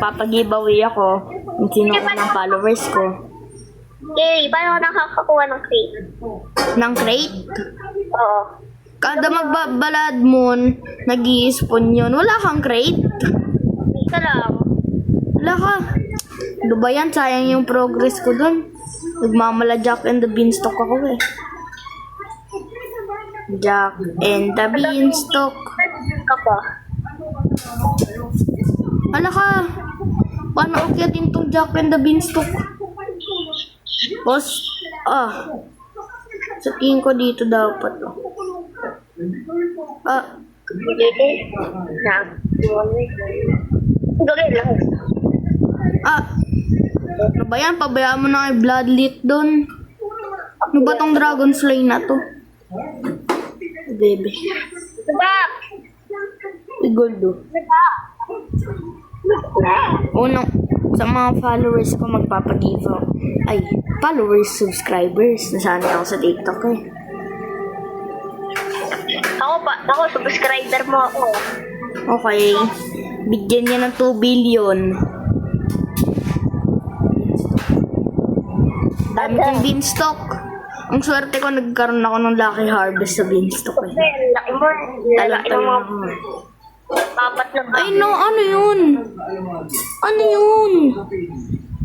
magpapag-giveaway ako kung sino ko ng followers ko. Okay, paano nakakakuha ng crate? Ng crate? Oo. Kada magbabalad mo, nag-i-spawn yun. Wala kang crate? Isa lang. Wala ka. Ano ba yan? Sayang yung progress ko dun. Nagmamala Jack and the Beanstalk ako eh. Jack and the Beanstalk. Ka pa. Hala ka. Paano akyatin tong Jack and the Beanstalk? Boss, sa tingin ko dito dapat. Dito. Gawin lang. Ano ba yan? Pabayaan mo na kay Bloodlit doon. Ano ba tong Dragon Slay na to? Bebe. Diba? Igoldo. Unang, sa mga followers ko magpapag-give ako. Ay, followers, subscribers. Nasanay ako sa TikTok eh. Ako, subscriber mo ako. Okay. Bigyan niya ng 2 billion. Dami kong beanstalk. Ang swerte ko, nagkaroon ako ng lucky harvest sa beanstalk eh. Laki mo. Laki mo. Apat na ba? Ay no, ano yun? Ano yun?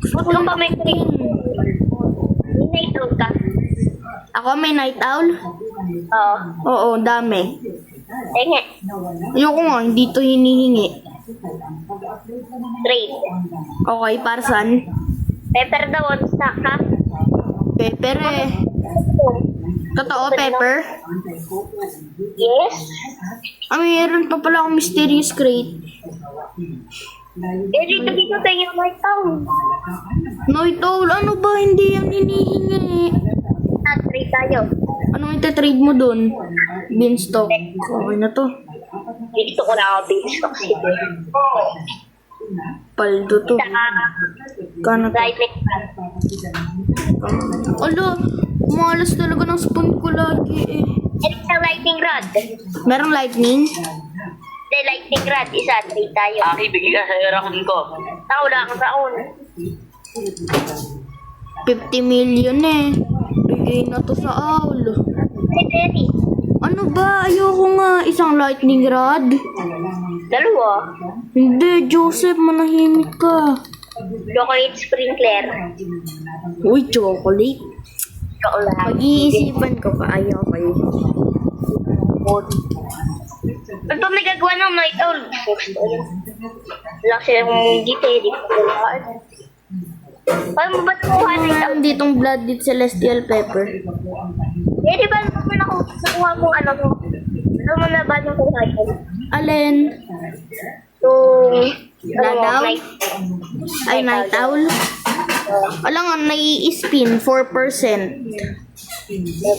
Gusto ko pa may crate. Night ka. Ako may night owl? Oo. Oo, dami. Enge. Ayoko nga, hindi to hinihingi. Crate. Okay, para saan? Pepper daw on stock ha. Pepper eh. Totoo, pepper? Yes. Mayroon pa pala akong mysterious crate. Dito tayo yung night owl. Night owl, ano ba? Hindi yan hinihingi. Trade tayo. Anong ite-trade mo dun? Beanstalk. Okay na to. Dito ko na ako beanstalk sige. Paldo to. Kano to? Lightning. Ala, malas talaga ng spawn ko lagi eh. It's a lightning rod. Merong lightning? The lightning rod. Isa, trade tayo. Aki, bigyan ka sa rakon ko. Tao lang ang taon. 50 million eh. Bigay na to sa owl. Ready. Ano ba? Ayoko nga. Isang lightning rod. Dalawa. Hindi, Joseph. Manahimik ka. Chocolate sprinkler. Uy, chocolate. Chocolate. Mag-iisipan ko pa. Ayaw ko yun. Ano ba may gagawa ng night owl? Wala silang dito eh. Di ko kailangan. Paano mo ba nakuha night owl? Meron ditong blooded celestial pepper. Eh, di ba nakuha mo ano mo? Ano mo na ba yung kuha ko? Alin? So, Ladaw? Ay, night owl? Wala nga, nai-spin 4%. Ano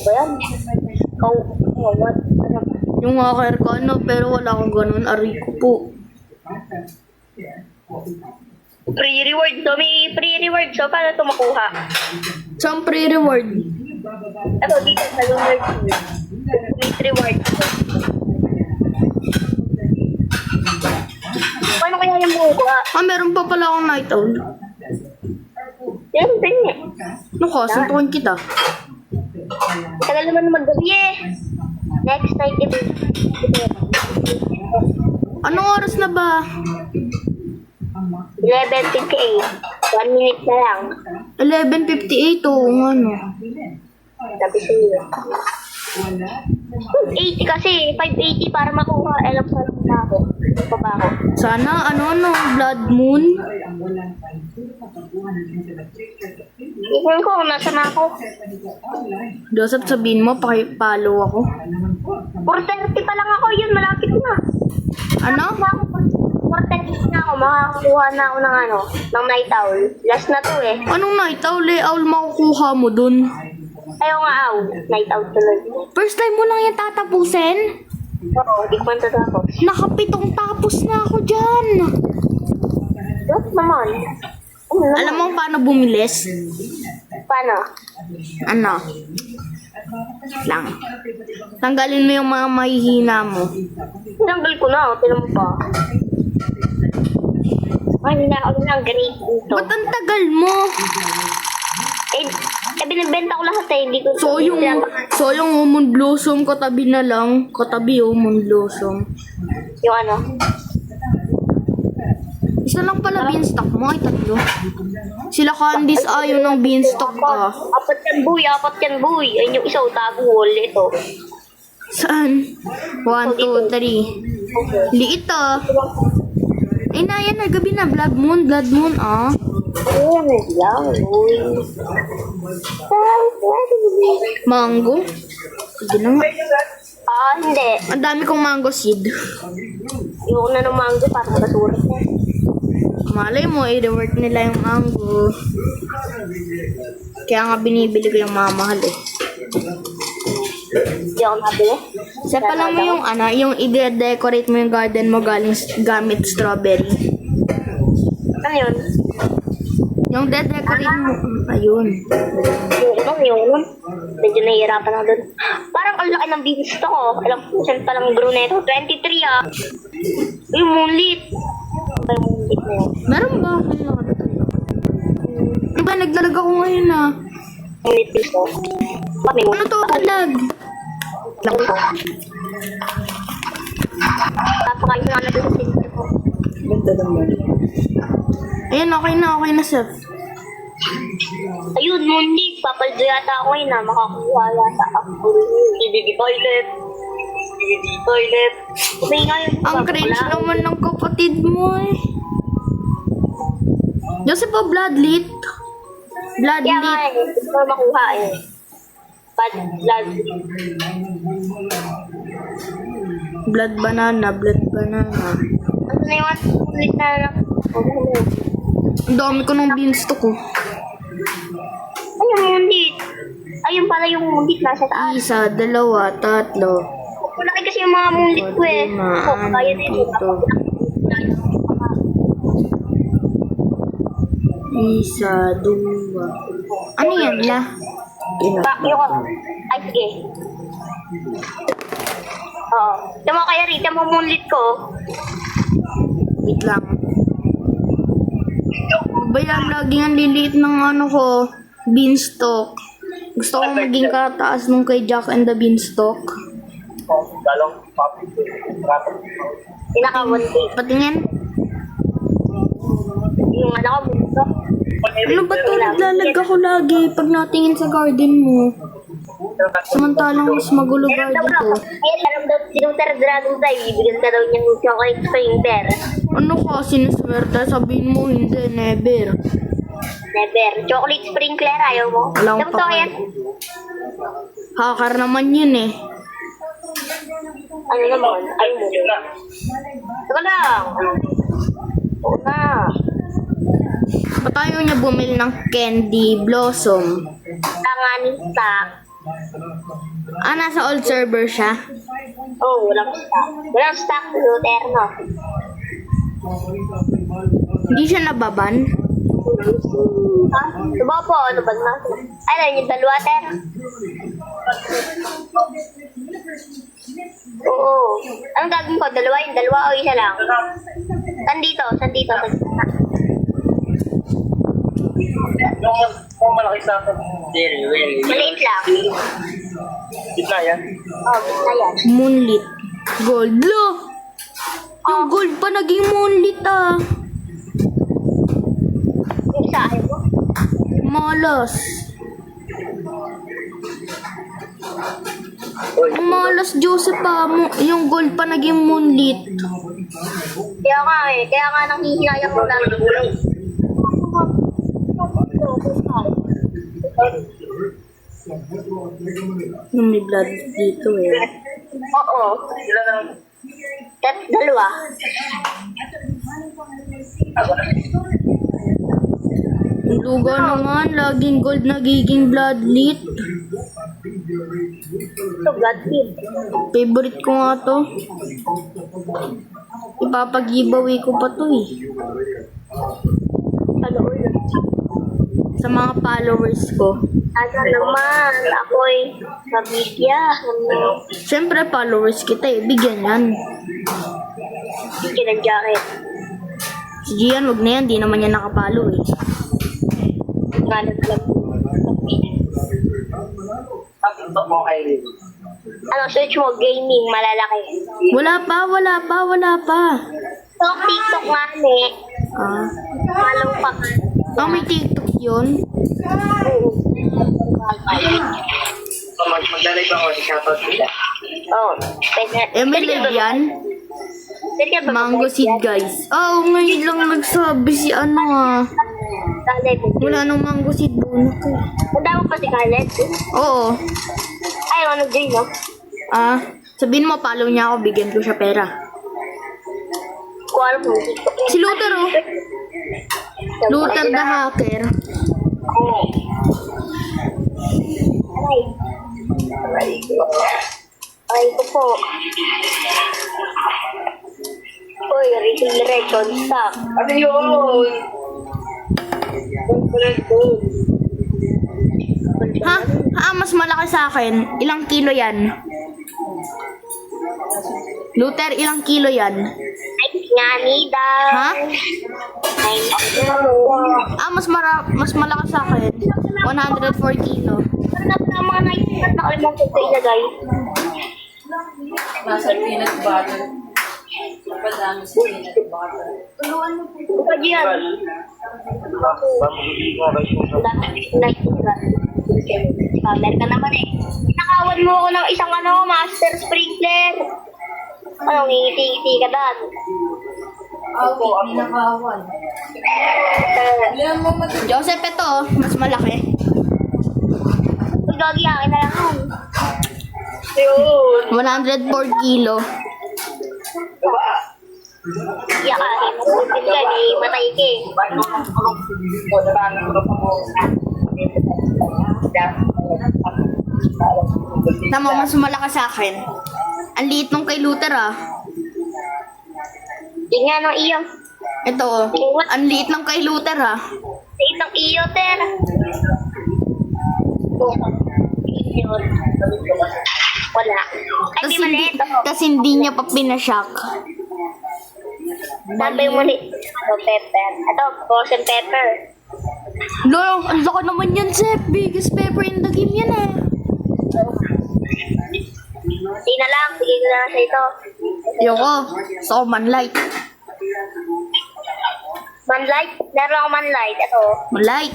ba yan? Oh, what? Yung hacker ko, ano, pero wala akong ganun. Aray ko po. Free reward. So, may free reward. So, paano ito makuha? Saan pre-reward? Ito, dito sa reward. May reward. Paano kaya yung makuha? Meron pa pala akong night owl. Yan, din eh. Ano ka? Suntukin kita. Tagal naman mag-gabi eh. Next night, ito. Anong oras na ba? 11:58. 1 minute na lang. 11:58 o ano? Sabi sa iyo. 80 kasi. 580 para makuha. Alam ko lang na ako. Pa ba ako? Sana, ano, Blood Moon? Ikaw ko, nasa na ako. Joseph, sabihin mo, pakipalo ako. 4:30 pa lang ako. Yun, malapit na. Ano? 4:30 na ako. Makakuha na ako ng ano, ng night owl. Last na to eh. Anong night owl eh? Owl makukuha mo dun? Ayaw nga owl. Night owl tuloy. First time mo lang yan tatapusin? Oo, di ko man tatapos. Nakapitong tapos na ako dyan. What naman? Ano naman? Alam mo paano bumilis? Paano? Ano? Lang. Tanggalin mo yung mga mahihina mo. Tinanggal ko na. Tinan mo pa. Ay, na ako ng grade dito. Ba't ang tagal mo? Binibenta ko lahat eh. Hindi ko... So yung Moon Blossom, katabi na lang. Katabi yung Moon Blossom. Yung ano? Isa lang pala beanstalk mo, ay tatlo. Sila Candice ayaw ng beanstalk ah. Apat yan, boy. Ayun yung isa, tago wall. Ito. Saan? 1, 2, 3. Liit ah. Ay na, yan na, gabi na. Blood moon ah. Oo, lang, boy. Mango. Sige na nga. Hindi. Ang dami kong mango seed. Yung una ng mango, parang basura. Malay mo, i-reward nila yung mango. Kaya nga binibili ko yung mamahal eh. Hindi ako nabili. Isa pa lang mo yung yung i-decorate mo yung garden mo gamit strawberry. Ano yun? Yung de-decorate mo, ayun. Yung unang. Medyo nahihirapan ako dun. Parang ang laki ng beanstalk ko. Alam ko, saan palang bruneto. 23 ah. Yung moonlit. Ay, moonlit na yun. Meron ba? Diba, naglalag ako ngayon ah. Moonlit beanstalk. Ano to? Talag? Papakain ko na dun sa sister ko. Ayun, okay na, Seth. Ayun, moonlit. Papaldo yata ako yun na. Makakuha yata ako. DVD toilet. May nga yun. Ang cringe naman ng kapatid mo eh. Joseph pa bloodlit. Kaya nga Bloodlit. eh. Gusto ko makuha eh. Blood. Blood banana. Ano na yung moonlit na lang? Ang dami ko ng beanstalk ko. Ayun, moonlit. Ayun pala yung moonlit nasa taas. Isa, dalawa, tatlo. Malaki kasi yung mga moonlit ko eh. Lima, Kaya na yun. dito. Isa, dua. Ano yan la? Yung ay sige. Oo. Tama kaya rito mo moonlit ko. Wait lang. Ba yan, lagi ang liliit ng ko, beanstalk. Gusto ko maging kataas nung kay Jack and the Beanstalk. Pinaka-munti. Patingin. Yung ano ko, bunso. Ano ba to? Naglalag ako lagi pag natingin sa garden mo. Samantalang mas magulo garden ko. Ayun, alam daw, sinunter dragon tayo. Bibigyan ka daw niyang chocolate sprinter. Ano ka? Sinuswerte? Sabihin mo, hindi, never. Never. Chocolate sprinkler, ayaw mo? Wala akong Alam mo to, yan? Hacker naman yun eh. Ano naman? Ayaw mo. Teka lang. Oo na. Ba't ayaw niya bumili ng Candy Blossom? Tanganin stock. Nasa old server siya? Oh, walang stock. Walang stock, Luterno. Hindi siya nababan? Ha? Diba po, ano ba na? Ay, lang yung dalawa, Ter. Oo. Anong gagawin ko? Dalawa yung dalawa o isa lang? Saan dito? Yung malaki sa akin. Maliit lang. Gitna yan. Oh, gusto yan. Moonlit. Gold. Lo! Yung gold pa naging moonlit ah. Yung isa, ayaw mo? Malas. Ang malas, Joseph pa. Yung gold pa naging moonlit. Kaya nga nang hihinayang ko lang. Yung may blood dito eh. Oo. Ilan ang... Dalawa. Ang luga naman, laging gold nagiging bloodlit. Ito, blood seed. Favorite ko nga to. Ipapag-giveaway ko pa to eh. Ano ulit? Sa mga followers ko. Ano naman, ako'y mabigya. Siyempre followers kita eh, bigyan yan. Bigyan ng jacket. Si Gian, wag na yan. Di naman yan nakapalo eh. Nga na alam. TikTok mo kay Ano, search mo, gaming, malalaki. Wala pa. So, TikTok nga, ne. Ah. Follow pa ka. Oh, may TikTok yun. Maglalay ba ako sa shoutout nila? Oo. Pwede. May live yan. Pwede ka ba? Mango seed, guys. Oh, ngayon lang nagsabi si ano ah. Khaled. Wala nang mango seed bonus eh. Tanda mo pa si Khaled? Oo. Ay, ano din, no? Ah, sabihin mo, follow niya ako, bigyan ko siya pera. Kung alam mo, TikTok. Si Luther oh. Luther the hacker. Oo. Ay ko po. Uy, rating record stock. Ano yun? Ha? Mas malaki sa akin. Ilang kilo yan? Luther, ilang kilo yan? Ay, ngani daw. Ha? Ay, Mas malaki sa akin. 104 kilo. na mga naisipat na kalimutan sa ilagay. Nasa peanut butter. Napadami sa peanut butter. Ikaw diyan. Scammer ka naman eh. Nakawan mo ako ng isang Master Sprinkler. Anong ngiti-ngiti ka doon? Ako, pinakawan. Ilan mo Joseph, ito oh. Mas malaki. Uy, gagi, akin na lang. Yun. 104 kilo. Iya ka, mapupin ka, di matay ka eh. Tama, mas malaki sa akin. Ang liit nung kay Luther ah. Di nga no, iyo. Ito oh. Ang liit ng kay Luther ah. Itong iyo, ter. Yun. Wala. Ay, di maliit. Tas hindi niya pa pinashock. Sabi mo ulit. Ito, pepper. Ito, frozen pepper. Lolo, ang laki naman yan, Sep. Biggest pepper in the game yan eh. Di na lang, bigay ko na lang sa ito. Yoko, so manlight. Manlight? Meron ako manlight. Ito. Manlight.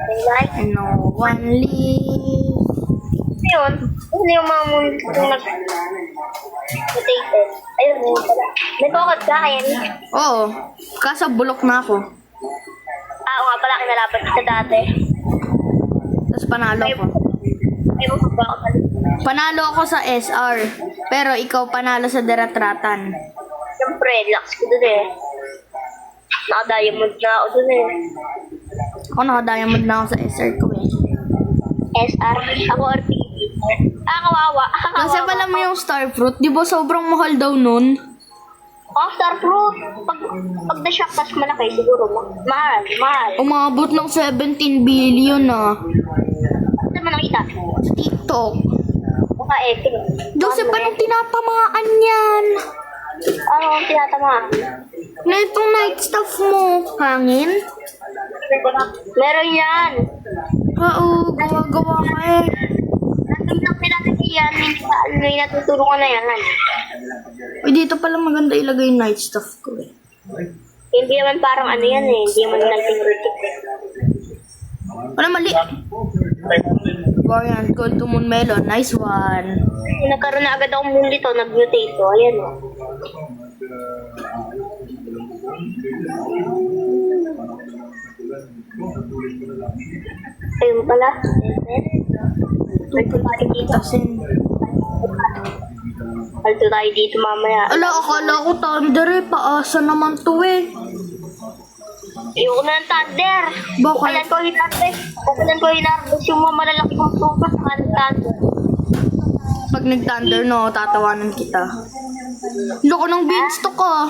Manlight. Ano, only... Ano yun? Ano yung mga potato? Ayun, yun pala. May bukod ka, kaya niya. Oo, kaso bulok na ako. Oo nga pala, kinalaban kita dati. Tapos panalo ko. May bukod ba ako pala? Panalo ako sa SR. Pero ikaw panalo sa deratratan. Siyempre, relax ko dun eh. Naka-diamond na ako dun eh. Ako naka-diamond na ako sa SR ko eh. SR, ako RPG. Kawawa. Kasi pala mo yung starfruit, di ba sobrang mahal daw nun? Oh, starfruit. Pag na-shock tas malaki, siguro mahal. Umabot ng 17 billion ah. Saan mo nakita? Sa TikTok. Baka epic. Joseph, anong tinatamaan yan? Ano ang tinatama? Na itong night stuff mo, hangin? Meron yan. Oo, gawa-gawa ka eh. Nandun lang pinatagay yan. May natuturo ko na yan. Uy, dito pala maganda ilagay yung night stuff ko eh. Hindi naman parang ano yan eh. Hindi naman nag-tingrotic eh. Wala, mali. Variant, gold to moon melon. Nice one. Nagkaroon na agad akong moon dito. Nag-mutate to. Ayan o. Ayun pala. Alto tayo dito. Tasin. Alto tayo dito mamaya. Ala, akala ko thunder eh. Paasa naman to eh. Ayoko na ng thunder. Bakit? Kailan ko hinarvest? Kailan ko hinarvest yung mga malalaki kong prutas sa thunder. Pag nag-thunder, no, tatawanan kita. Loko ng beanstalk ah.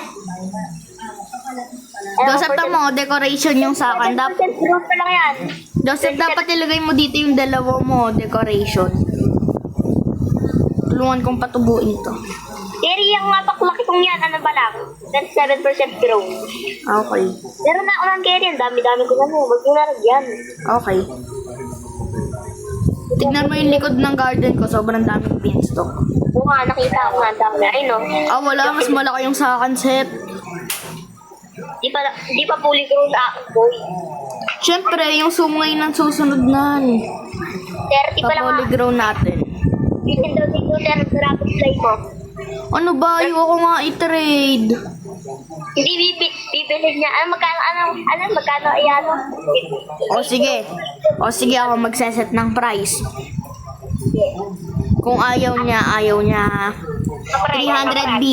Joseph, tamo, decoration yung sa akin. Fruit pa lang yan. Joseph, dapat ilagay mo dito yung dalawa mo, decoration. Tulungan kong patubuin to. Terry, yung nga paklaki kong yan, ano ba lang? 27% grown. Okay. Pero na ako ng carry, ang dami-dami ko na mo. Wag mo naragyan. Okay. Tignan mo yung likod ng garden ko, sobrang daming beanstalk. Oo nga, nakita ko nga ang dami. Ay no. Ah, wala, mas malaki yung sa akin, Seth. Di pa fully grown sa akin, boy. Siyempre, yung sungay ng susunod na. 30 pa lang Kapoli nga. grow natin. Bitin daw dito, 30 rapid fly mo. Ano ba? Ayoko nga i-trade. Hindi bibilhin niya. Magkano ayan? O sige, ako magseset ng price. Kung ayaw niya. 300B.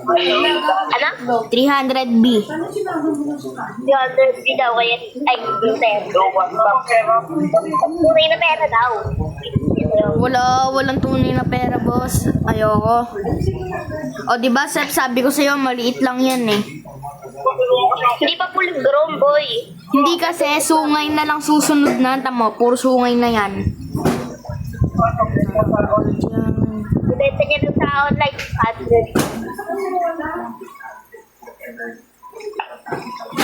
Ano? 300B. 300 daw kaya ay tunay na pera daw. Walang tunay na pera, boss. Ayoko. O, diba, Seth, sabi ko sa'yo, maliit lang yan eh. Hindi pa fully grown, boy. Hindi kasi, sungay na lang susunod na. Tamo, puro sungay na yan. Ibenta niya doon sa online 100.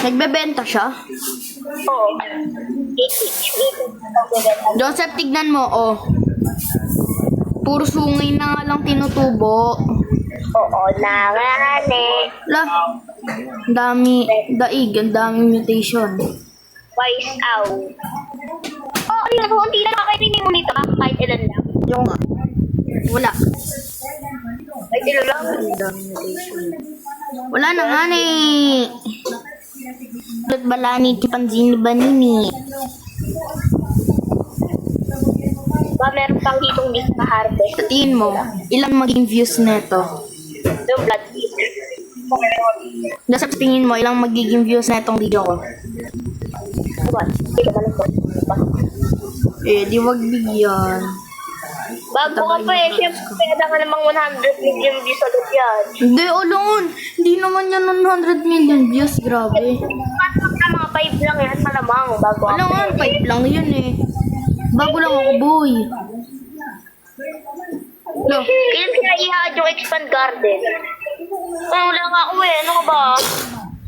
Nagbebenta siya. Oo. Joseph, tignan mo, oh. Puro sungay na nga lang tinutubo. Oo, nangane. Lah, ang daming mutation. Wise out. Oo, yun. Kunti lang kakaitin mo nito. Kahit ilan lang. Yung nga. Wala. Kahit ilan lang. Ang daming mutation. Wala na nga eh. Ba't balani kipanzini ba nini? Ba, meron pang ditong di pa harvest. Sa tingin mo, ilang maging views neto? Yung blood. Sa tingin mo, ilang magiging views netong video ko? What? Hindi ka lang po. Eh, di wag bigyan. Bago ka pa eh. Siyempre, pwede ka namang 100 million views agad yan. Hindi, ulungon. Hindi naman yan 100 million views. Grabe. Mga 5 lang yan, malamang. Bago Ano ako. nga, 5 lang yun eh. Bago lang ako, boy. No. Kailan kaya ihahad yung expand garden? Ay, wala nga ako eh. Ano ka ba?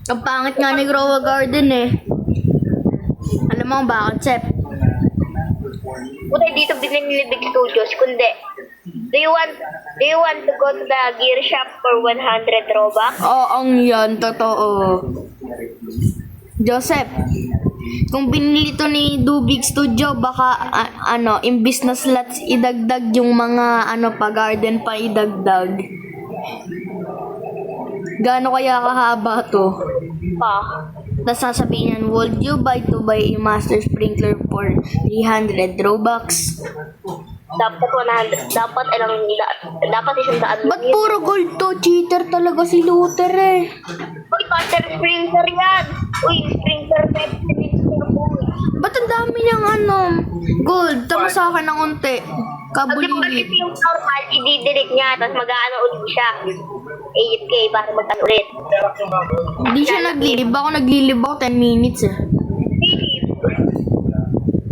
Ang pangit nga ni Grow Garden eh. Alam mo kung bakit, Sep? Buti dito bilhin ni Big Studios. Kundi, do you want to go to the gear shop for 100 Robux? Oo, ang yan. Totoo. Joseph, kung binili to ni Dubig Studio, baka, imbis na slots, idagdag yung mga, garden pa idagdag. Gaano kaya kahaba to? Pa. Tapos sasabihin yan, would you buy to buy a master sprinkler for 300 Robux? Dapat 100. Dapat isang daan. Ba't puro gold to? Cheater talaga si Luther eh. Uy, water sprinkler yan. Uy, sprinkler Pepsi mixer po. Ba't ang dami niyang gold? Tama sa akin ng unti. Pag Kabulilit. yung normal, i-delete niya, tapos mag-ano ulit siya. 8K para mag-ano ulit. Hindi siya naglilib. Ako naglilib ako 10 minutes eh.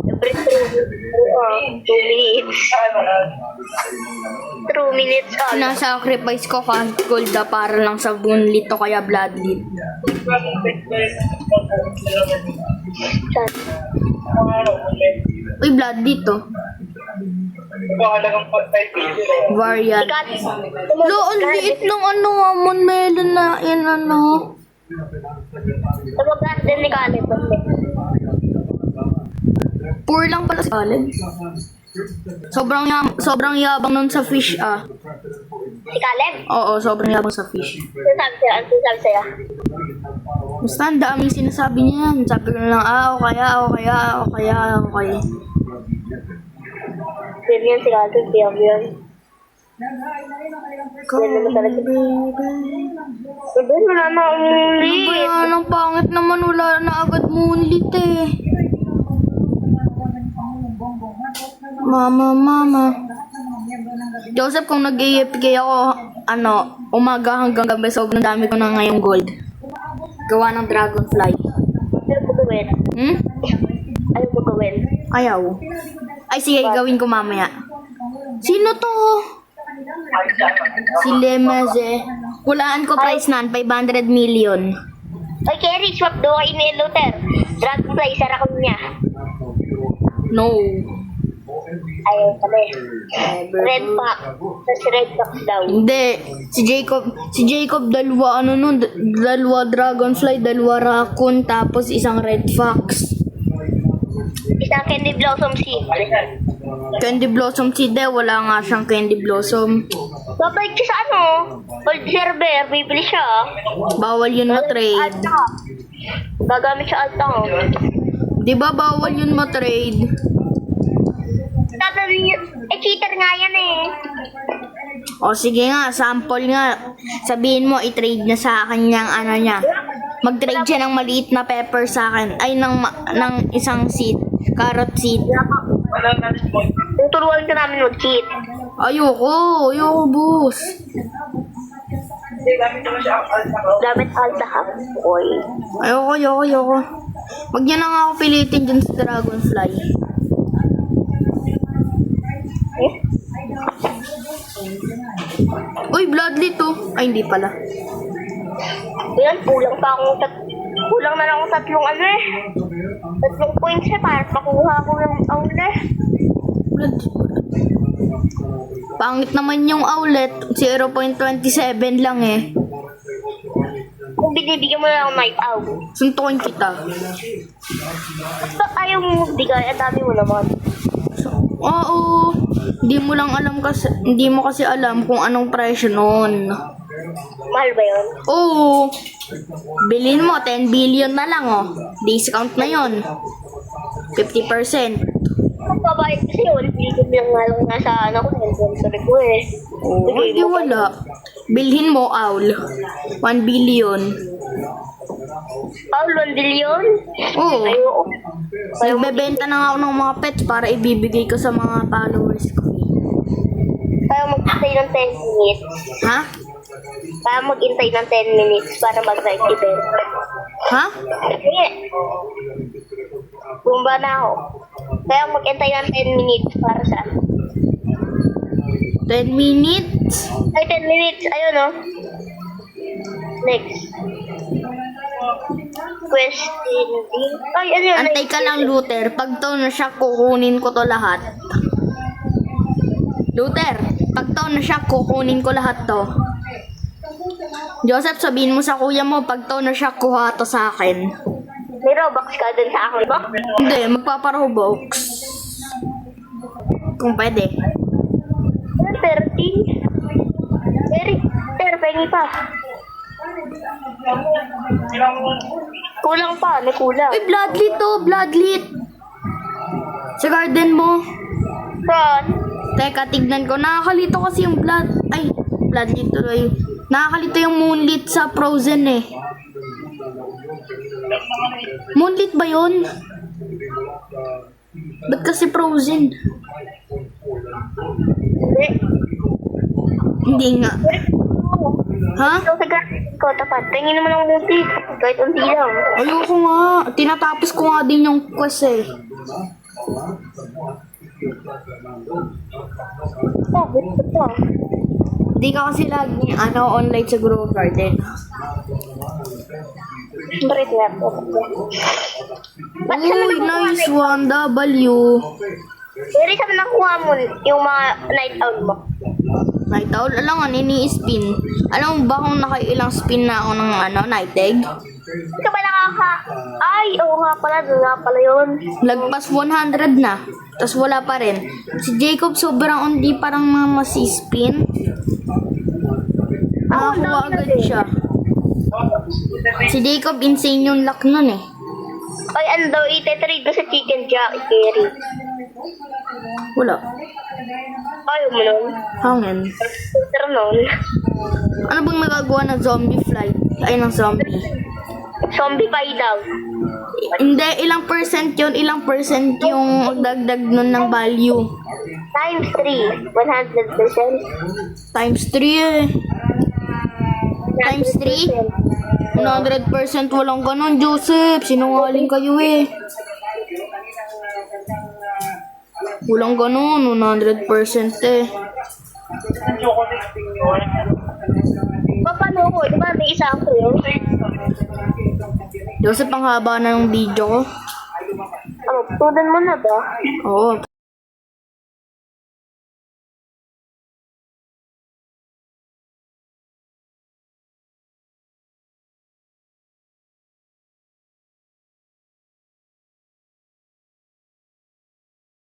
Every 2 minutes. 2 minutes on. Sinasacrifice ko kahit gold para lang sa moonlit o kaya bloodlit. Uy, bloodlit to. Variant. Lo, ang liit ng Amon Melon na yan Sa garden ni Khaled. Poor lang pala si Khaled. Sobrang yabang nun sa fish Si Caleb? Oo, sobrang yabang sa fish. Ano sabi sa'yo? Basta ang daming sinasabi niyan. Sabi ko na lang, ako kaya. Ganyan si Caleb, yan. Sabi, wala na Ano ba umulit. yan? Ang pangit naman, wala na agad moonlit eh. Mama. Joseph, kung nag-AFK ako, umaga hanggang gabi, sobrang dami ko na ngayong gold. Gawa ng dragonfly. Ano ko gawin? Ano ko gawin? Ayaw. Ay, sige, gawin ko mamaya. Sino to? Si Lemeze. Hulaan ko price nan, 500 million. Oy, Kerry, swap daw kayo ni Luther. Dragonfly, sara ko niya. No. Ayaw pala eh. Red Fox. Tapos Red Fox daw. Hindi. Si Jacob dalawa ano nun, dalawa dragonfly, dalawa raccoon, tapos isang red fox. Isang Candy Blossom Seed. Candy Blossom seed wala nga siyang Candy Blossom. Babalik siya sa ano? Old server, bibili siya. Bawal yun ma-trade. Alta. Gagamit siya alta ko. Di ba bawal yun ma-trade? Tatanong yun. Eh, cheater nga yan eh. O sige nga, sample nga. Sabihin mo, i-trade na sa akin yung ano niya. Mag-trade siya ng maliit na pepper sa akin. Ay, ng isang seed. Carrot seed. Tuturuan ka namin mag-cheat. Ayoko, boss. Gamit alta ka. Oy. Ayoko. Wag niya na nga ako pilitin dyan sa dragonfly. Uy, bloodlet to. Ay, hindi pala. Ayan, kulang na lang akong tatlong ano eh. Tatlong points eh, para makuha ko yung aule. Pangit naman yung outlet. 0.27 lang eh. Kung binibigyan mo na ng night out. Suntukin kita. Ba't ayaw mo magbigay? Ang dami mo naman. Oo. Hindi mo kasi alam kung anong presyo nun. Mahal ba yun? Oo. Bilhin mo, 10 billion na lang oh. Discount na yon. 50%. Ang babayad kasi yun, bigyan lang nga lang nasa ano ko, inventory ko eh. Oo, hindi wala. Bilhin mo, Owl. 1 billion. Paul, 1 billion? Oo. Ayoko. Nagbebenta na nga ako ng mga pets para ibibigay ko sa mga followers ko. Kaya mag-intay ng 10 minutes. Ha? Kaya mag-intay ng 10 minutes para mag-night event. Ha? Sige. Bumba na ako. Kaya mag-intay ng 10 minutes para sa... 10 minutes? Ay, 10 minutes. Ayun, oh. Next. Question D. Ay, ano yun? Antay ka lang, Luther. Pag to na siya, kukunin ko to lahat. Luther, pag to na siya, kukunin ko lahat to. Joseph, sabihin mo sa kuya mo, pag to na siya, kuha to sa akin. May Robux ka dun sa akin ba? Hindi, magpaparobux. Kung pwede. 30. Very, pengi pa. Kulang pa, may kulang. Uy, bloodlet to, bloodlet. Sa garden mo. Saan? Teka, tignan ko. Nakakalito kasi yung bloodlet tuloy. Nakakalito yung moonlit sa frozen eh. Moonlit ba yun? Ba't kasi frozen? Hindi. Hindi nga. Ha? Ikaw sa graphics ko, tapat. Tingin naman ang movie. Kahit unti lang. Ayoko nga. Tinatapos ko nga din yung quest eh. Oh, gusto ko. Hindi ka kasi lagi online sa Grow Garden. Break na po. Uy, nice one, W. Pero saan nakuha mo yung mga night out mo? Night owl, alam nga, nini-spin. Alam mo ba kung nakailang spin na ako ng night egg? Hindi ka ba Ay, oo nga pala, doon nga pala yun. Lagpas 100 na. Tapos wala pa rin. Si Jacob sobrang undi parang masispin. Nakakuha agad siya. Si Jacob insane yung luck nun eh. Ay, ano daw, ite-trade ko sa Chicken Jack, Kerry. Wala. Ayaw mo nun. Hangin. Pero nun, Ano bang nagagawa ng zombie flight? Ay, ng zombie. zombie pie daw. Hindi, ilang percent yun? Ilang percent yung dagdag nun ng value? Times 3, 100%. Times 3 eh. Times 3? 100% walang ganun, Joseph. Sinungaling kayo eh. Walang ganun, 100% eh. Paano may isa ako yun. Joseph, ang haba na ng video ko. Ano, tudan mo na ba? Oo.